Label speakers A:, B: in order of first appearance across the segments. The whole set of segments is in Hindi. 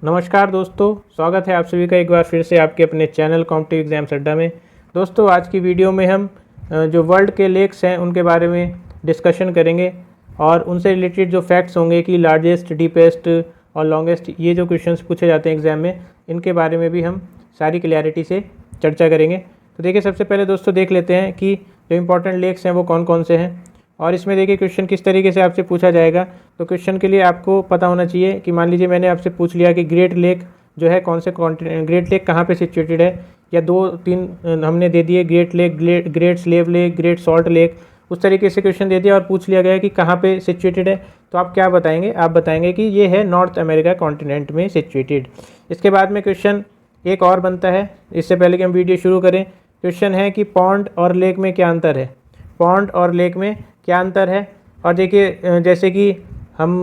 A: नमस्कार दोस्तों, स्वागत है आप सभी का एक बार फिर से आपके अपने चैनल कॉम्पिटिटिव एग्जाम्स अड्डा में। दोस्तों, आज की वीडियो में हम जो वर्ल्ड के लेक्स हैं उनके बारे में डिस्कशन करेंगे और उनसे रिलेटेड जो फैक्ट्स होंगे कि लार्जेस्ट, डीपेस्ट और लॉन्गेस्ट, ये जो क्वेश्चंस पूछे जाते हैं एग्ज़ाम में, इनके बारे में भी हम सारी क्लैरिटी से चर्चा करेंगे। तो देखिए, सबसे पहले दोस्तों देख लेते हैं कि जो इंपॉर्टेंट लेक्स हैं वो कौन कौन से हैं और इसमें देखिए क्वेश्चन किस तरीके से आपसे पूछा जाएगा। तो क्वेश्चन के लिए आपको पता होना चाहिए कि मान लीजिए मैंने आपसे पूछ लिया कि ग्रेट लेक जो है कौन से कॉन्टिनेंट, ग्रेट लेक कहाँ पे सिचुएटेड है, या 2-3 हमने दे दिए, great lake, great slave lake, great salt lake, उस तरीके से क्वेश्चन दे दिया और पूछ लिया गया कि कहाँ पे सिचुएटेड है। तो आप क्या बताएंगे? आप बताएंगे कि ये है नॉर्थ अमेरिका कॉन्टिनेंट में सिचुएटेड। इसके बाद में क्वेश्चन एक और बनता है। इससे पहले कि हम वीडियो शुरू करें, क्वेश्चन है कि पॉन्ड और लेक में क्या अंतर है, पॉन्ड और लेक में क्या अंतर है। और देखिए, जैसे कि हम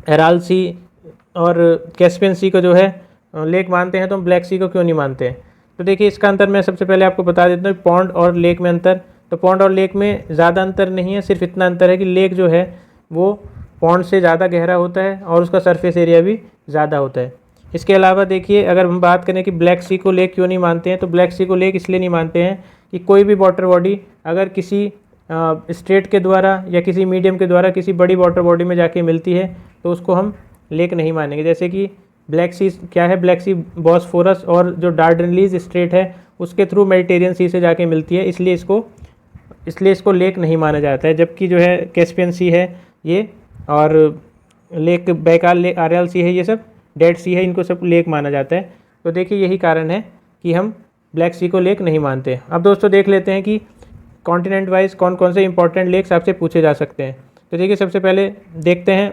A: अराल सी और कैस्पियन सी को जो है लेक मानते हैं, तो हम ब्लैक सी को क्यों नहीं मानते हैं? तो देखिए, इसका अंतर मैं सबसे पहले आपको बता देता हूँ। पॉन्ड और लेक में अंतर, तो पॉन्ड और लेक में ज़्यादा अंतर नहीं है, सिर्फ इतना अंतर है कि लेक जो है वो पॉन्ड से ज़्यादा गहरा होता है और उसका सरफेस एरिया भी ज़्यादा होता है। इसके अलावा देखिए, अगर हम बात करें कि ब्लैक सी को लेक क्यों नहीं मानते हैं, तो ब्लैक सी को लेक इसलिए नहीं मानते हैं कि कोई भी वाटर बॉडी अगर किसी स्ट्रेट के द्वारा या किसी मीडियम के द्वारा किसी बड़ी वाटर बॉडी में जाके मिलती है तो उसको हम लेक नहीं मानेंगे। जैसे कि ब्लैक सी क्या है, ब्लैक सी बॉस्फोरस और जो डार्डेनलीज स्ट्रेट है उसके थ्रू मेडिटेरियन सी से जाके मिलती है, इसलिए इसको लेक नहीं माना जाता है। जबकि जो है कैस्पियन सी है ये, और लेक बैकाल लेक, आरएल सी है, ये सब डेड सी है, इनको सब लेक माना जाता है। तो देखिए, यही कारण है कि हम ब्लैक सी को लेक नहीं मानते। अब दोस्तों देख लेते हैं कि कॉन्टिनेंट वाइज कौन कौन से इंपॉर्टेंट लेक्स आपसे पूछे जा सकते हैं। तो देखिए, सबसे पहले देखते हैं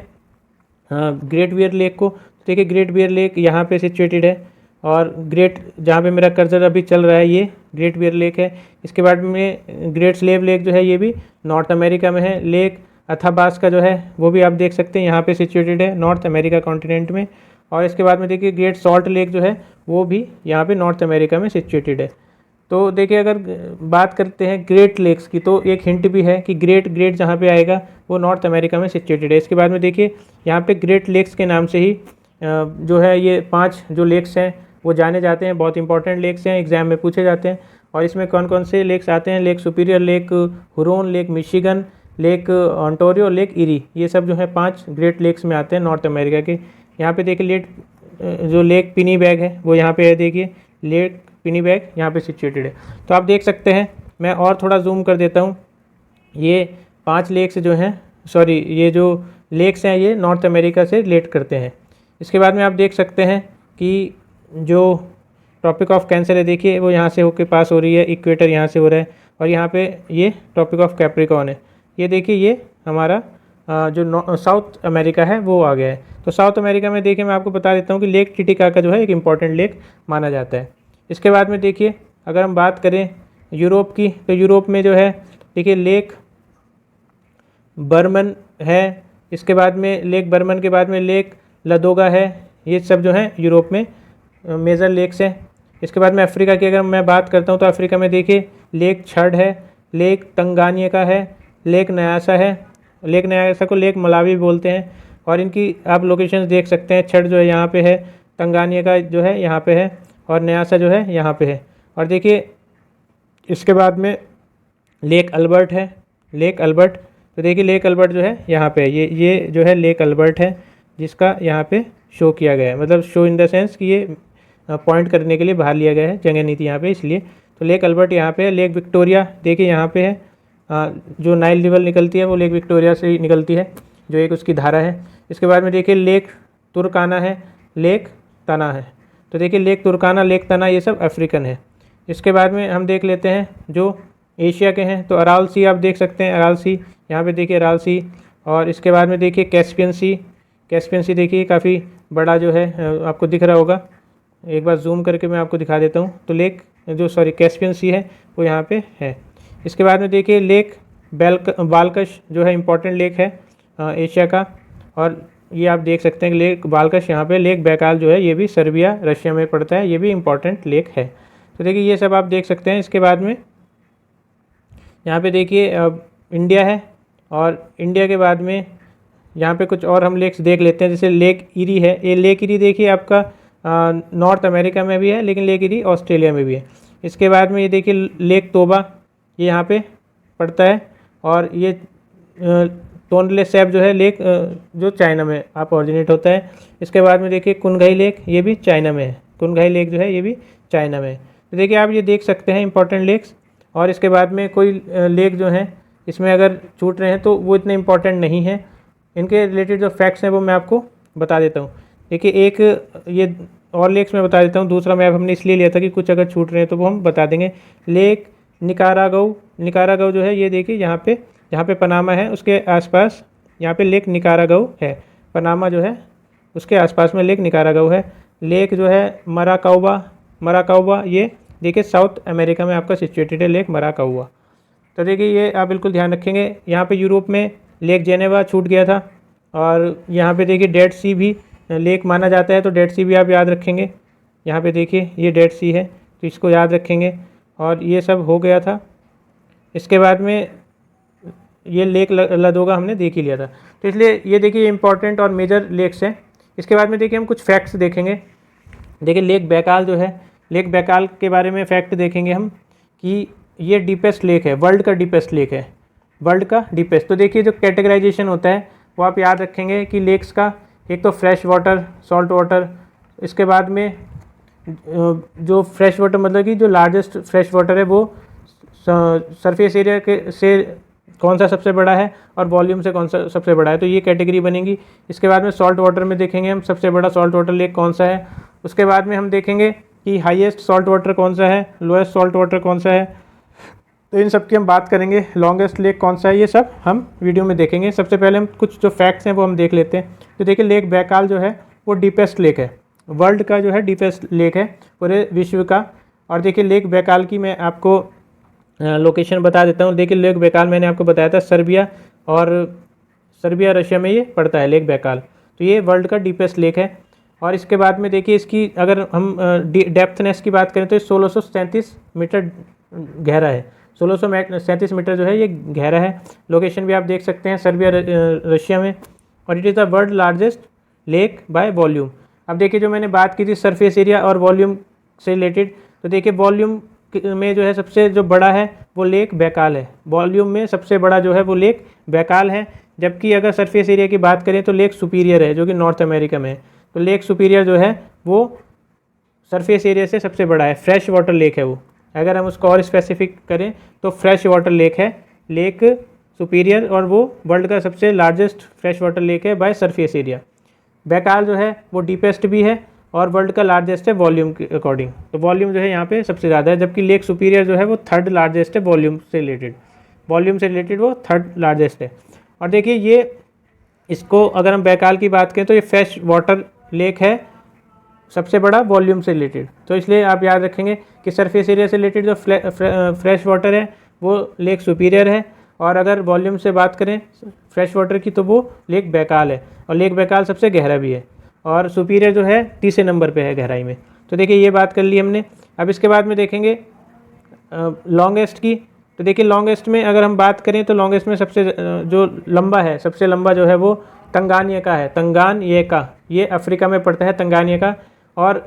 A: ग्रेट बियर लेक को। देखिए, ग्रेट बियर लेक यहाँ पे सिचुएटेड है और ग्रेट, जहाँ पे मेरा कर्सर अभी चल रहा है, ये ग्रेट बियर लेक है। इसके बाद में ग्रेट स्लेव लेक जो है ये भी नॉर्थ अमेरिका में है। लेक अथाबास्का जो है वो भी आप देख सकते हैं यहाँ पे सिचुएटेड है नॉर्थ अमेरिका कॉन्टिनेंट में। और इसके बाद में देखिए ग्रेट सॉल्ट लेक जो है वो भी यहाँ पे नॉर्थ अमेरिका में सिचुएटेड है। तो देखिए, अगर बात करते हैं ग्रेट लेक्स की, तो एक हिंट भी है कि ग्रेट जहाँ पे आएगा वो नॉर्थ अमेरिका में सिचुएटेड है। इसके बाद में देखिए, यहाँ पे ग्रेट लेक्स के नाम से ही जो है ये 5 जो लेक्स हैं वो जाने जाते हैं, बहुत इंपॉर्टेंट लेक्स हैं, एग्जाम में पूछे जाते हैं। और इसमें कौन कौन से लेक्स आते हैं? Lake Superior, Lake Huron, Lake Michigan, Lake Ontario, Lake Erie, ये सब जो है 5 ग्रेट लेक्स में आते हैं नॉर्थ अमेरिका के। यहाँ पे देखिए जो लेक पिनीबैग है वो यहाँ पे है। देखिए, लेक पिनीबैग यहाँ पे सिचुएटेड है। तो आप देख सकते हैं, मैं और थोड़ा जूम कर देता हूँ। ये 5 लेक्स जो हैं, सॉरी, ये जो लेक्स हैं ये नॉर्थ अमेरिका से रिलेट करते हैं। इसके बाद में आप देख सकते हैं कि जो ट्रॉपिक ऑफ कैंसर है, देखिए वो यहाँ से होके पास हो रही है, इक्वेटर यहाँ से हो रहा है, और यहाँ पे ये ट्रॉपिक ऑफ कैप्रिकॉर्न है। ये देखिए, ये हमारा जो साउथ अमेरिका है वो आ गया है। तो साउथ अमेरिका में देखिए, मैं आपको बता देता हूँ कि लेक टिटिकाका जो है एक इम्पॉर्टेंट लेक माना जाता है। इसके बाद में देखिए, अगर हम बात करें यूरोप की, तो यूरोप में जो है देखिए लेक बर्मन है। इसके बाद में लेक बर्मन के बाद में लेक लदोगा है। ये सब जो है यूरोप में मेजर लेक्स हैं। इसके बाद में अफ्रीका की अगर मैं बात करता हूँ, तो अफ्रीका में देखिए लेक छड़ है, लेक तंगानिका है, लेक न्यासा है। लेक न्यासा को लेक मलावी बोलते हैं और इनकी आप लोकेशंस देख सकते हैं। छड़ जो है यहाँ पे है, तंगानिका जो है यहाँ पे है, और न्यासा जो है यहाँ पे है। और देखिए, इसके बाद में लेक अल्बर्ट है, लेक अल्बर्ट। तो देखिए, लेक अल्बर्ट जो है यहाँ पे है, ये जो है लेक अल्बर्ट है, जिसका यहाँ पे शो किया गया है, मतलब शो इन द सेंस कि ये पॉइंट करने के लिए बाहर लिया गया है, जगह नहीं थी यहाँ पे, इसलिए। तो लेक अल्बर्ट यहाँ पे है। लेक विक्टोरिया देखिए यहाँ पे है, जो नाइल रिवर निकलती है वो लेक विक्टोरिया से ही निकलती है, जो एक उसकी धारा है। इसके बाद में देखिए लेक तुर्काना है, लेक तना है। तो देखिए, लेक तुर्काना, लेक तना, ये सब अफ्रीकन है। इसके बाद में हम देख लेते हैं जो एशिया के हैं, तो अराल सी आप देख सकते हैं, अराल सी यहाँ पे देखिए, अराल सी। और इसके बाद में देखिए कैस्पियन सी, कैस्पियन सी देखिए काफ़ी बड़ा जो है, आपको दिख रहा होगा, एक बार जूम करके मैं आपको दिखा देता हूँ। तो लेक जो कैस्पियन सी है वो यहाँ पे है। इसके बाद में देखिए लेक बाल्कश जो है इम्पॉर्टेंट लेक है एशिया का, और ये आप देख सकते हैं कि लेक बाल्कश यहाँ पे। लेक बैकाल जो है ये भी सर्बिया, रशिया में पड़ता है, ये भी इम्पॉर्टेंट लेक है। तो देखिए, ये सब आप देख सकते हैं। इसके बाद में यहाँ पे देखिए इंडिया है, और इंडिया के बाद में यहाँ पे कुछ और हम लेक्स देख लेते हैं, जैसे लेक इरी है। ये लेक इरी देखिए आपका नॉर्थ अमेरिका में भी है, लेकिन लेक इरी ऑस्ट्रेलिया में भी है। इसके बाद में ये देखिए लेक तोबा, ये यहाँ पे पड़ता है। और ये टोनले सैप जो है लेक जो चाइना में आप ऑरिजिनेट होता है। इसके बाद में देखिए कुनघाई लेक, ये भी चाइना में है। कुनघाई लेक जो है ये भी चाइना में है। तो देखिए आप ये देख सकते हैं इंपॉर्टेंट लेक्स। और इसके बाद में कोई लेक जो है इसमें अगर छूट रहे हैं तो वो इतने इंपॉर्टेंट नहीं है। इनके रिलेटेड जो फैक्ट्स हैं वो मैं आपको बता देता हूँ। देखिए एक ये और लेक्स मैं बता देता हूँ, दूसरा मैप हमने इसलिए लिया था कि कुछ अगर छूट रहे हैं तो वो हम बता देंगे। लेक निकारागौ जो है, ये देखिए यहाँ पे पनामा है उसके आसपास, यहाँ पे लेक निकारागौ है। पनामा जो है उसके आसपास में लेक निकारागौ है। लेक जो है मराकाउबा, ये देखिए साउथ अमेरिका में आपका सिचुएटेड है लेक मराकाउबा। तो देखिए ये आप बिल्कुल ध्यान रखेंगे। यहाँ पे यूरोप में लेक जेनेवा छूट गया था। और यहाँ पे देखिए डेड सी भी लेक माना जाता है, तो डेड सी भी आप याद रखेंगे। यहाँ पे देखिए ये डेड सी है, तो इसको याद रखेंगे। और ये सब हो गया था। इसके बाद में ये लेक लदोगा हमने देख ही लिया था, तो इसलिए ये देखिए इंपॉर्टेंट और मेजर लेक्स हैं। इसके बाद में देखिए हम कुछ फैक्ट्स देखेंगे। देखिए लेक बैकाल जो है, लेक बैकाल के बारे में फैक्ट देखेंगे हम कि ये डीपेस्ट लेक है, वर्ल्ड का डीपेस्ट लेक है, वर्ल्ड का डीपेस्ट। तो देखिए जो कैटेगराइजेशन होता है वो आप याद रखेंगे कि लेक्स का एक तो फ्रेश वाटर, सॉल्ट वाटर, इसके बाद में जो फ्रेश वाटर मतलब कि जो लार्जेस्ट फ्रेश वाटर है वो सरफेस एरिया के से कौन सा सबसे बड़ा है और वॉल्यूम से कौन सा सबसे बड़ा है, तो ये कैटेगरी बनेगी। इसके बाद में सॉल्ट वाटर में देखेंगे हम सबसे बड़ा सॉल्ट वाटर लेक कौन सा है। उसके बाद में हम देखेंगे कि हाईएस्ट सॉल्ट वाटर कौन सा है, लोएस्ट सॉल्ट वाटर कौन सा है, तो इन सब की हम बात करेंगे। लॉन्गेस्ट लेक कौन सा है, ये सब हम वीडियो में देखेंगे। सबसे पहले हम कुछ जो फैक्ट्स हैं वो हम देख लेते हैं। तो देखिए लेक बैकाल जो है वो डीपेस्ट लेक है, वर्ल्ड का जो है डीपेस्ट लेक है पूरे विश्व का। और देखिए लेक बैकाल की मैं आपको लोकेशन बता देता हूँ। देखिए लेक बैकाल मैंने आपको बताया था सर्बिया रशिया में ये पड़ता है लेक बैकाल। तो ये वर्ल्ड का डीपेस्ट लेक है। और इसके बाद में देखिए इसकी अगर हम डेप्थनेस की बात करें तो 1637 मीटर गहरा है। 1637 मीटर जो है ये गहरा है। लोकेशन भी आप देख सकते हैं सर्बिया रशिया में। और it is the world largest lake by volume. अब देखिए जो मैंने बात की थी सरफेस एरिया और वॉल्यूम से रिलेटेड, तो देखिए वॉल्यूम में जो है सबसे जो बड़ा है वो लेक बैकाल है। वॉल्यूम में सबसे बड़ा जो है वो लेक बैकाल है। जबकि अगर सरफेस एरिया की बात करें तो लेक सुपीरियर है जो कि नॉर्थ अमेरिका में है। तो लेक सुपीरियर जो है वो सरफेस एरिया से सबसे बड़ा है, फ्रेश वाटर लेक है वो। अगर हम उसको और स्पेसिफिक करें तो फ्रेश वाटर लेक है लेक सुपीरियर, और वो वर्ल्ड का सबसे लार्जेस्ट फ्रेश वाटर लेक है बाय सरफेस एरिया। बैकाल जो है वो डीपेस्ट भी है और वर्ल्ड का लार्जेस्ट है वॉल्यूम के अकॉर्डिंग। तो वॉल्यूम जो है यहाँ पे सबसे ज़्यादा है, जबकि लेक सुपीरियर जो है वो थर्ड लार्जेस्ट है वॉल्यूम से रिलेटेड वो थर्ड लार्जेस्ट है। और देखिए ये इसको अगर हम बैकाल की बात करें तो ये फ्रेश वाटर लेक है सबसे बड़ा वॉल्यूम से रिलेटेड। तो इसलिए आप याद रखेंगे कि सरफेस एरिया से रिलेटेड जो फ्रेश वाटर है वो लेक सुपीरियर है, और अगर वॉल्यूम से बात करें फ्रेश वाटर की तो वो लेक बैकाल है। और लेक बैकाल सबसे गहरा भी है, और सुपीरियर जो है तीसरे नंबर पे है गहराई में। तो देखिए ये बात कर ली हमने। अब इसके बाद में देखेंगे लॉन्गेस्ट की। तो देखिए लॉन्गेस्ट में अगर हम बात करें तो लॉन्गेस्ट में सबसे जो लंबा है, सबसे लंबा जो है वो तंगानिका है। तंगानिका ये अफ्रीका में पड़ता है तंगानिका, और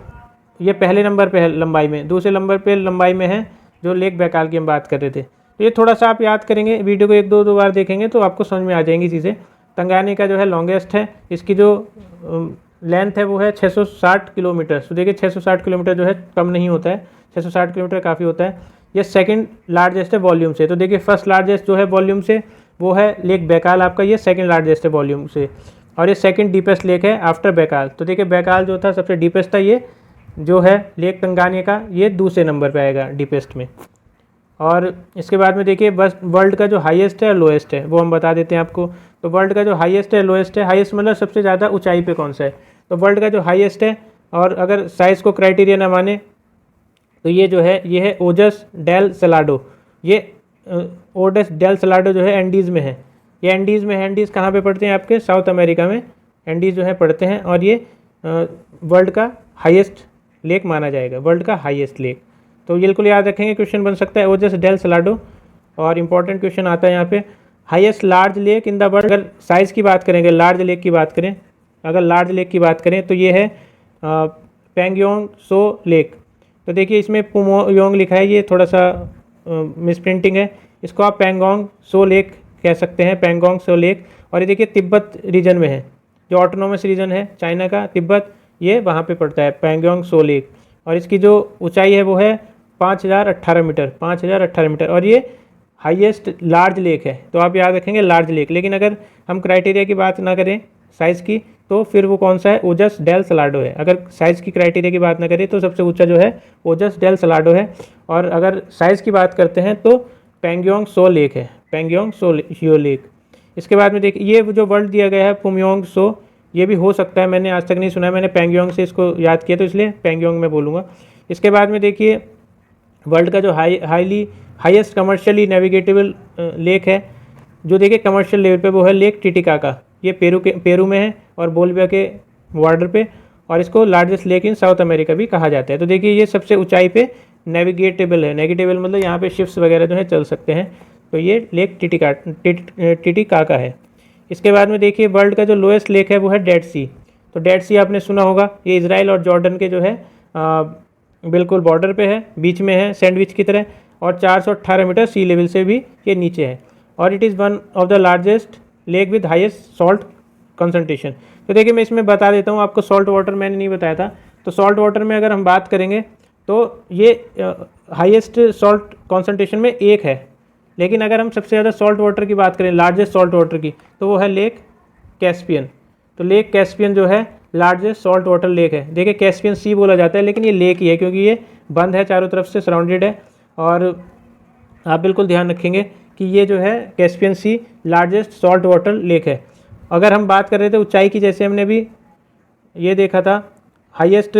A: ये पहले नंबर पे है लंबाई में। दूसरे नंबर पे लंबाई में है जो लेक बैकाल की हम बात कर रहे थे। तो ये थोड़ा सा आप याद करेंगे, वीडियो को एक दो बार देखेंगे तो आपको समझ में आ जाएंगी चीज़ें। तंगानिका जो है लॉन्गेस्ट है, इसकी जो लेंथ है वो है 660 किलोमीटर। तो देखिए 660 किलोमीटर जो है कम नहीं होता है, 660 किलोमीटर काफ़ी होता है। ये सेकंड लार्जेस्ट है वॉल्यूम से। तो देखिए फर्स्ट लार्जेस्ट जो है वॉल्यूम से वो है लेक बैकाल आपका, ये सेकंड लार्जेस्ट है वॉल्यूम से, और ये सेकंड डीपेस्ट लेक है आफ्टर बैकाल। तो देखिए बैकाल जो था सबसे डीपेस्ट था, ये जो है लेक तंगानिका ये दूसरे नंबर पे आएगा डीपेस्ट में। और इसके बाद में देखिए बस वर्ल्ड का जो हाईएस्ट है और लोएस्ट है वो हम बता देते हैं आपको। तो वर्ल्ड का जो हाईएस्ट है लोएस्ट है, हाईएस्ट मतलब सबसे ज़्यादा ऊंचाई पे कौन सा है, तो वर्ल्ड का जो हाईएस्ट है, और अगर साइज़ को क्राइटेरिया ना माने तो ये जो है ये है ओजस डेल सलाडो। ये ओजस डेल सलाडो जो है एंडीज़ में है, ये एंडीज़ में है। एंडीज़ कहाँ पे पड़ते हैं आपके साउथ अमेरिका में एंडीज़ जो है पड़ते हैं, और ये वर्ल्ड का हाईएस्ट लेक माना जाएगा, वर्ल्ड का हाईएस्ट लेक। तो बिल्कुल याद रखेंगे, क्वेश्चन बन सकता है ओजस डेल सलाडो। और इम्पॉर्टेंट क्वेश्चन आता है यहाँ पे। Highest large lake in the world. अगर साइज़ की बात करेंगे, लार्ज लेक की बात करें, अगर लार्ज लेक की बात करें तो ये है पैंगयोंग सो लेक। तो देखिए इसमें पुमोयोंग लिखा है, ये थोड़ा सा मिसप्रिंटिंग है, इसको आप पैंगोंग सो लेक कह सकते हैं, पैंगोंग सो लेक। और ये देखिए तिब्बत रीजन में है, जो ऑटोनोमस रीजन है चाइना का, तिब्बत, ये वहाँ पे पड़ता है पैंगोंग सो लेक। और इसकी जो ऊंचाई है वो है 5018 मीटर, 5018 मीटर। और ये हाईएस्ट लार्ज लेक है, तो आप याद रखेंगे लार्ज लेक। लेकिन अगर हम क्राइटेरिया की बात ना करें साइज़ की, तो फिर वो कौन सा है, ओजस डेल सलाडो है। अगर साइज़ की क्राइटेरिया की बात ना करें तो सबसे ऊंचा जो है ओजस डेल सलाडो है। और अगर साइज़ की बात करते हैं तो पैंगयोंग सो लेक है, पैंगयोंग सो लेक। इसके बाद में देखिए ये जो वर्ड दिया गया है पुमयोंग सो, ये भी हो सकता है, मैंने आज तक नहीं सुना है, मैंने पैंगयोंग से इसको याद किया तो इसलिए पैंगयोंग में बोलूँगा। इसके बाद में देखिए वर्ल्ड का जो हाईएस्ट कमर्शियली नेविगेटेबल लेक है, जो देखिए कमर्शियल लेवल पे, वो है लेक टिटिकाका। ये पेरू में है और बोलिविया के बॉर्डर पे, और इसको largest lake in south America भी कहा जाता है। तो देखिए ये सबसे ऊंचाई पे नेविगेटेबल है, नेविगेटेबल मतलब यहाँ पे शिप्स वगैरह जो है चल सकते हैं। तो ये लेक टिटिकाका है। इसके बाद में देखिए वर्ल्ड का जो लोएस्ट लेक है वो है डेड सी। तो डेड सी आपने सुना होगा, ये इजराइल और जॉर्डन के जो है बिल्कुल बॉर्डर पे है, बीच में है सैंडविच की तरह, और 418 मीटर सी लेवल से भी ये नीचे है। और it is one of the largest lake with highest salt concentration. तो देखिए मैं इसमें बता देता हूँ आपको, सॉल्ट वाटर मैंने नहीं बताया था। तो सॉल्ट वाटर में अगर हम बात करेंगे तो ये हाईएस्ट सॉल्ट कंसंट्रेशन में एक है। लेकिन अगर हम सबसे ज़्यादा सॉल्ट वाटर की बात करें, लार्जेस्ट सॉल्ट वाटर की, तो वो है लेक कैस्पियन। तो लेक कैस्पियन जो है लार्जेस्ट सॉल्ट वाटर लेक है। देखिए कैस्पियन सी बोला जाता है, लेकिन ये लेक ही है क्योंकि ये बंद है, चारों तरफ से सराउंडेड है। और आप बिल्कुल ध्यान रखेंगे कि ये जो है कैस्पियन सी लार्जेस्ट सॉल्ट वाटर लेक है। अगर हम बात कर रहे थे ऊंचाई की, जैसे हमने भी ये देखा था हाईएस्ट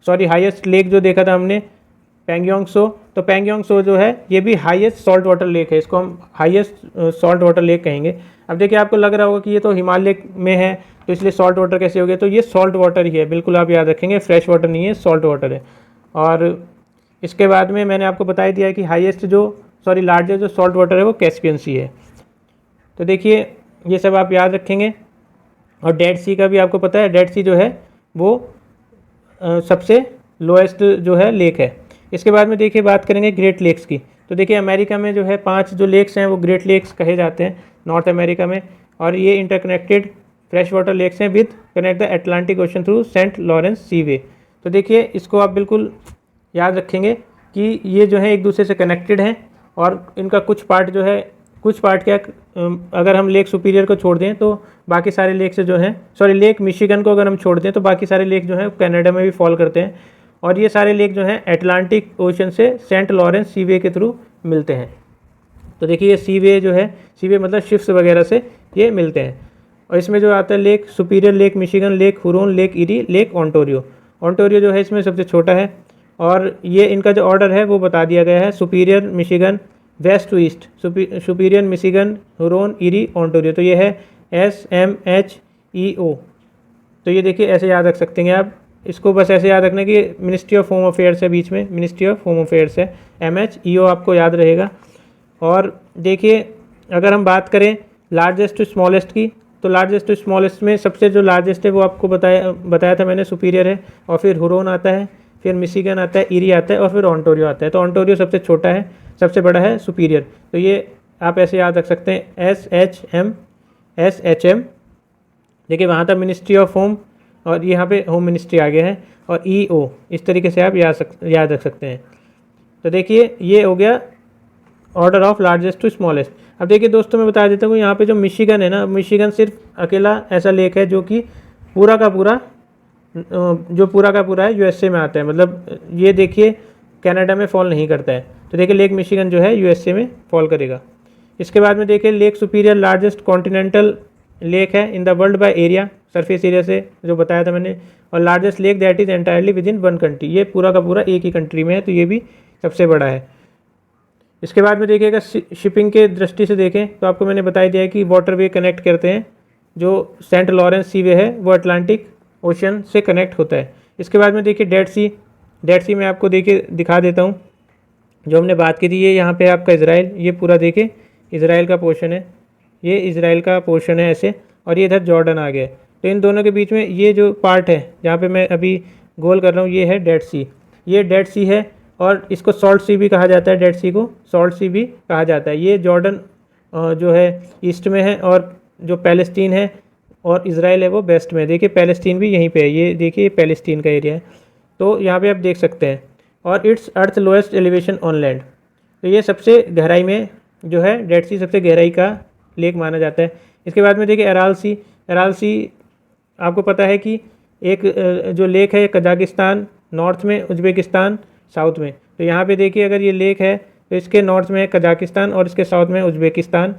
A: हाईएस्ट लेक जो देखा था हमने पैंगयोंग सो, तो पैंगयोंग सो जो है ये भी हाईएस्ट सॉल्ट वाटर लेक है, इसको हम हाईएस्ट सॉल्ट वाटर लेक कहेंगे। अब देखिए आपको लग रहा होगा कि ये तो हिमालय में है तो इसलिए सॉल्ट वाटर कैसे हो गया, तो ये सॉल्ट वाटर ही है, बिल्कुल आप याद रखेंगे, फ्रेश वाटर नहीं है, सॉल्ट वाटर है। और इसके बाद में मैंने आपको बता दिया कि हाईएस्ट लार्जेस्ट जो सॉल्ट वाटर है वो कैस्पियन सी है। तो देखिए ये सब आप याद रखेंगे। और डेड सी का भी आपको पता है, डेड सी जो है वो सबसे लोएस्ट जो है लेक है। इसके बाद में देखिए बात करेंगे ग्रेट लेक्स की। तो देखिए अमेरिका में जो है 5 जो लेक्स हैं वो ग्रेट लेक्स कहे जाते हैं नॉर्थ अमेरिका में, और ये इंटरकनेक्टेड फ्रेश वाटर लेक्स हैं with connect the Atlantic Ocean through Saint Lawrence Seaway. तो देखिए इसको आप बिल्कुल याद रखेंगे कि ये जो है एक दूसरे से कनेक्टेड हैं, और इनका कुछ पार्ट जो है, कुछ पार्ट क्या, अगर हम लेक सुपीरियर को छोड़ दें तो बाकी सारे लेक से जो हैं, लेक मिशिगन को अगर हम छोड़ दें तो बाकी सारे लेक जो हैं कनाडा में भी फॉल करते हैं। और ये सारे लेक जो हैं अटलांटिक ओशन से सेंट लॉरेंस सीवे के थ्रू मिलते हैं। तो देखिए ये सीवे जो है, सीवे मतलब शिप्स वगैरह से ये मिलते हैं। और इसमें जो आता है Lake Superior, Lake Michigan, Lake Huron, Lake Erie, Lake Ontario. Ontario जो है इसमें सबसे छोटा है, और ये इनका जो ऑर्डर है वो बता दिया गया है, Superior, Michigan, west to east, Superior, Michigan, Huron, Erie, Ontario. तो ये है SMHEO। तो ये देखिए ऐसे याद रख सकते हैं आप, इसको बस ऐसे याद रखना कि मिनिस्ट्री ऑफ होम अफेयर्स है, बीच में मिनिस्ट्री ऑफ होम अफेयर्स है, MHEO आपको याद रहेगा। और देखिए अगर हम बात करें लार्जेस्ट टू स्मॉलेस्ट की, तो लार्जेस्ट टू स्मॉलेस्ट में सबसे जो लार्जेस्ट है वो आपको बताया था मैंने, सुपीरियर है, और फिर हुरोन आता है, फिर मिशिगन आता है, इरी आता है, और फिर ओंटारियो आता है। तो ओंटारियो सबसे छोटा है, सबसे बड़ा है सुपीरियर। तो ये आप ऐसे याद रख सकते हैं SHM। देखिए वहाँ था मिनिस्ट्री ऑफ होम, और यहाँ पे होम मिनिस्ट्री आ गया है, और EO, इस तरीके से आप याद रख सकते हैं। तो देखिए ये हो गया order of largest to smallest. अब देखिए दोस्तों मैं बता देता हूँ, यहाँ पे जो मिशिगन है ना, मिशिगन सिर्फ अकेला ऐसा लेक है जो कि पूरा का पूरा है USA में आता है, मतलब ये देखिए कनाडा में फॉल नहीं करता है। तो देखिए लेक मिशिगन जो है USA में फॉल करेगा। इसके बाद में देखिए Lake Superior largest continental lake है in the world by area, surface area से जो बताया था मैंने, और largest lake that is entirely within one country, ये पूरा का पूरा एक ही कंट्री में है, तो ये भी सबसे बड़ा है। इसके बाद में देखिएगा शिपिंग के दृष्टि से देखें तो आपको मैंने बता दिया है कि वाटरवे कनेक्ट करते हैं, जो सेंट लॉरेंस सीवे है वो अटलांटिक ओशन से कनेक्ट होता है। इसके बाद में देखिए डेड सी में आपको देखिए दिखा देता हूँ। जो हमने बात की थी, ये यहाँ पे आपका इसराइल, ये पूरा देखिए इसराइल का पोर्शन है, ये इसराइल का पोर्शन है ऐसे, और ये इधर जॉर्डन आ गया। तो इन दोनों के बीच में ये जो पार्ट है जहाँ पे मैं अभी गोल कर रहा हूँ, ये है डेड सी, ये डेड सी है, और इसको सॉल्ट सी भी कहा जाता है, डेड सी को सॉल्ट सी भी कहा जाता है। ये जॉर्डन जो है ईस्ट में है, और जो पैलेस्टीन है और इसराइल है वो वेस्ट में। देखिए पैलेस्टीन भी यहीं पे है, ये देखिए पैलेस्टीन का एरिया है, तो यहाँ पे आप देख सकते हैं। और it's earth lowest elevation on land, तो ये सबसे गहराई में जो है डेड सी सबसे गहराई का लेक माना जाता है। इसके बाद में देखिए अराल सी, अराल सी आपको पता है कि एक जो लेक है कजाकिस्तान नॉर्थ में, उज़्बेकिस्तान साउथ में। तो यहाँ पे देखिए अगर ये लेक है तो इसके नॉर्थ में है कजाकिस्तान और इसके साउथ में उज़्बेकिस्तान।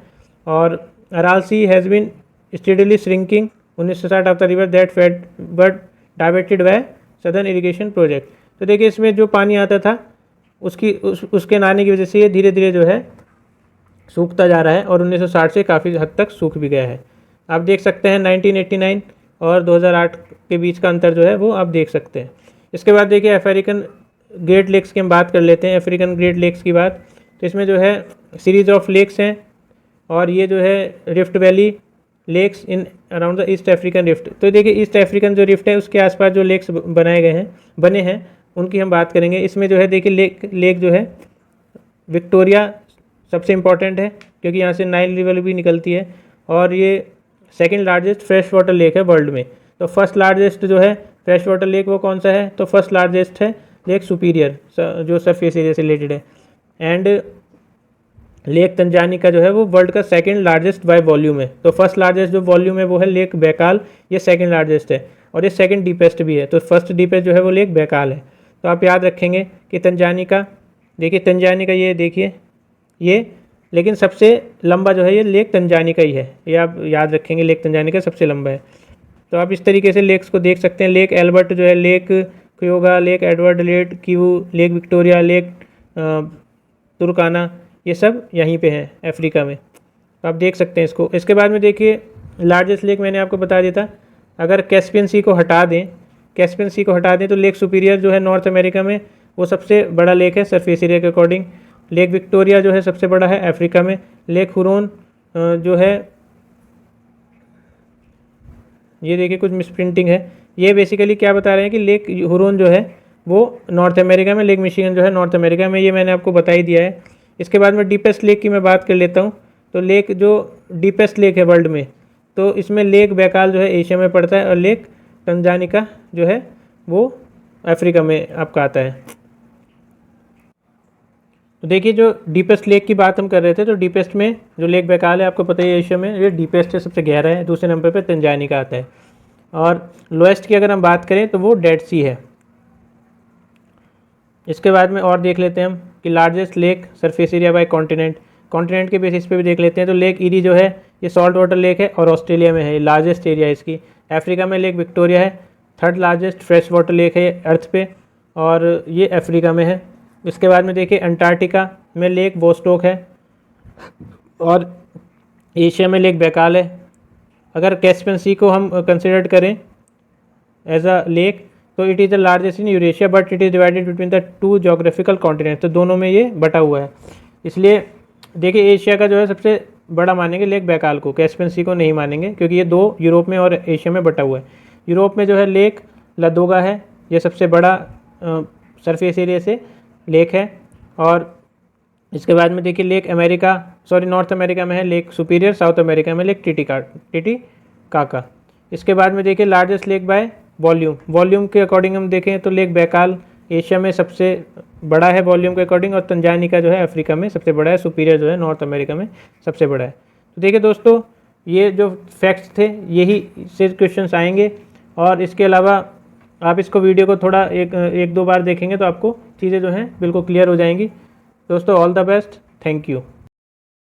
A: और Aral sea has been steadily shrinking 1960 of the river that fed but diverted by southern irrigation project. तो देखिए इसमें जो पानी आता था उसके ना आने की वजह से ये धीरे धीरे जो है सूखता जा रहा है, और 1960 से काफ़ी हद तक सूख भी गया है। आप देख सकते हैं 1989 और 2008 के बीच का अंतर जो है वो आप देख सकते हैं। इसके बाद देखिए अफ्रीकन ग्रेट लेक्स की हम बात कर लेते हैं। अफ्रीकन ग्रेट लेक्स की बात, तो इसमें जो है सीरीज ऑफ लेक्स हैं, और ये जो है rift valley lakes in around the east African rift. तो देखिए ईस्ट अफ्रीकन जो रिफ्ट है उसके आसपास जो लेक्स बने हैं उनकी हम बात करेंगे। इसमें जो है देखिए लेक जो है विक्टोरिया सबसे इम्पॉर्टेंट है, क्योंकि यहाँ से नाइल रिवर भी निकलती है, और ये second largest fresh water lake है वर्ल्ड में। तो फर्स्ट लार्जेस्ट जो है फ्रेश वाटर लेक वो कौन सा है, तो फर्स्ट लार्जेस्ट है लेक सुपीरियर, जो सरफेस एरिया से रिलेटेड है। एंड लेक तंजानिका जो है वो वर्ल्ड का सेकंड लार्जेस्ट बाय वॉल्यूम है। तो फर्स्ट लार्जेस्ट जो वॉल्यूम है वो है लेक बैकाल, ये सेकंड लार्जेस्ट है, और ये सेकंड डीपेस्ट भी है। तो फर्स्ट डीपेस्ट जो है वो लेक बैकाल है। तो आप याद रखेंगे कि तंजानिका, देखिए तंजानिका ये देखिए ये, लेकिन सबसे लंबा जो है ये लेक तंजानिका ही है, ये आप याद रखेंगे, लेक तंजानिका सबसे लंबा है। तो आप इस तरीके से लेक्स को देख सकते हैं। लेक एल्बर्ट जो है, lake क्योगा, lake Edward, lake Q, lake Victoria, lake तुर्काना, ये सब यहीं पे हैं अफ्रीका में। तो आप देख सकते हैं इसको। इसके बाद में देखिए लार्जेस्ट लेक मैंने आपको बता दिया था। अगर कैस्पियन सी को हटा दें, कैस्पियन सी को हटा दें तो लेक सुपीरियर जो है नॉर्थ अमेरिका में वो सबसे बड़ा लेक है सरफेस एरिया के अकॉर्डिंग। लेक विक्टोरिया जो है सबसे बड़ा है अफ्रीका में। लेक हुरोन जो है, ये देखिए कुछ मिसप्रिंटिंग है, ये बेसिकली क्या बता रहे हैं कि लेक हुरोन जो है वो नॉर्थ अमेरिका में, लेक मिशिगन जो है नॉर्थ अमेरिका में, ये मैंने आपको बता ही दिया है। इसके बाद में डीपेस्ट लेक की मैं बात कर लेता हूँ। तो लेक जो डीपेस्ट लेक है वर्ल्ड में, तो इसमें लेक बैकाल जो है एशिया में पड़ता है, और लेक तंजानिका जो है वो अफ्रीका में आपका आता है। तो देखिए जो डीपेस्ट लेक की बात हम कर रहे थे, तो डीपेस्ट में जो लेक बैकाल है आपको पता ही है एशिया में, ये डीपेस्ट है, सबसे गहरा है। दूसरे नंबर पे तंजानिका आता है। और लोएस्ट की अगर हम बात करें तो वो डेड सी है। इसके बाद में और देख लेते हैं हम कि largest lake surface area bye continent, continent के बेसिस पे भी देख लेते हैं। तो लेक ईरी जो है ये सॉल्ट वाटर लेक है और ऑस्ट्रेलिया में है, ये लार्जेस्ट एरिया है इसकी। अफ्रीका में लेक विक्टोरिया है, third largest fresh water lake है अर्थ पे, और ये अफ्रीका में है। इसके बाद में देखिए अंटार्कटिका में लेक वोस्टोक है, और एशिया में लेक बैकाल है। अगर कैस्पियन सी को हम कंसिडर करें एज अ लेक, तो it is the largest in Eurasia but it is divided between the two geographical continent. तो दोनों में ये बटा हुआ है। इसलिए देखिए एशिया का जो है सबसे बड़ा मानेंगे लेक बैकाल को, कैस्पियन सी को नहीं मानेंगे, क्योंकि ये दो यूरोप में और एशिया में बटा हुआ है। यूरोप में जो है लेक लदोगा है, ये सबसे बड़ा सरफेस एरिया से लेक है। और इसके बाद में देखिए लेक नॉर्थ अमेरिका में है लेक सुपीरियर, साउथ अमेरिका में लेक टिटिकाका। इसके बाद में देखिए लार्जेस्ट लेक बाय वॉल्यूम के अकॉर्डिंग हम देखें तो लेक बैकाल एशिया में सबसे बड़ा है वॉल्यूम के अकॉर्डिंग, और तंजानिका जो है अफ्रीका में सबसे बड़ा है, सुपीरियर जो है नॉर्थ अमेरिका में सबसे बड़ा है। तो देखिए दोस्तों ये जो फैक्ट्स थे यही से क्वेश्चंस आएंगे, और इसके अलावा आप इसको वीडियो को थोड़ा एक दो बार देखेंगे तो आपको चीज़ें जो हैं बिल्कुल क्लियर हो जाएंगी। दोस्तों all the best, thank you.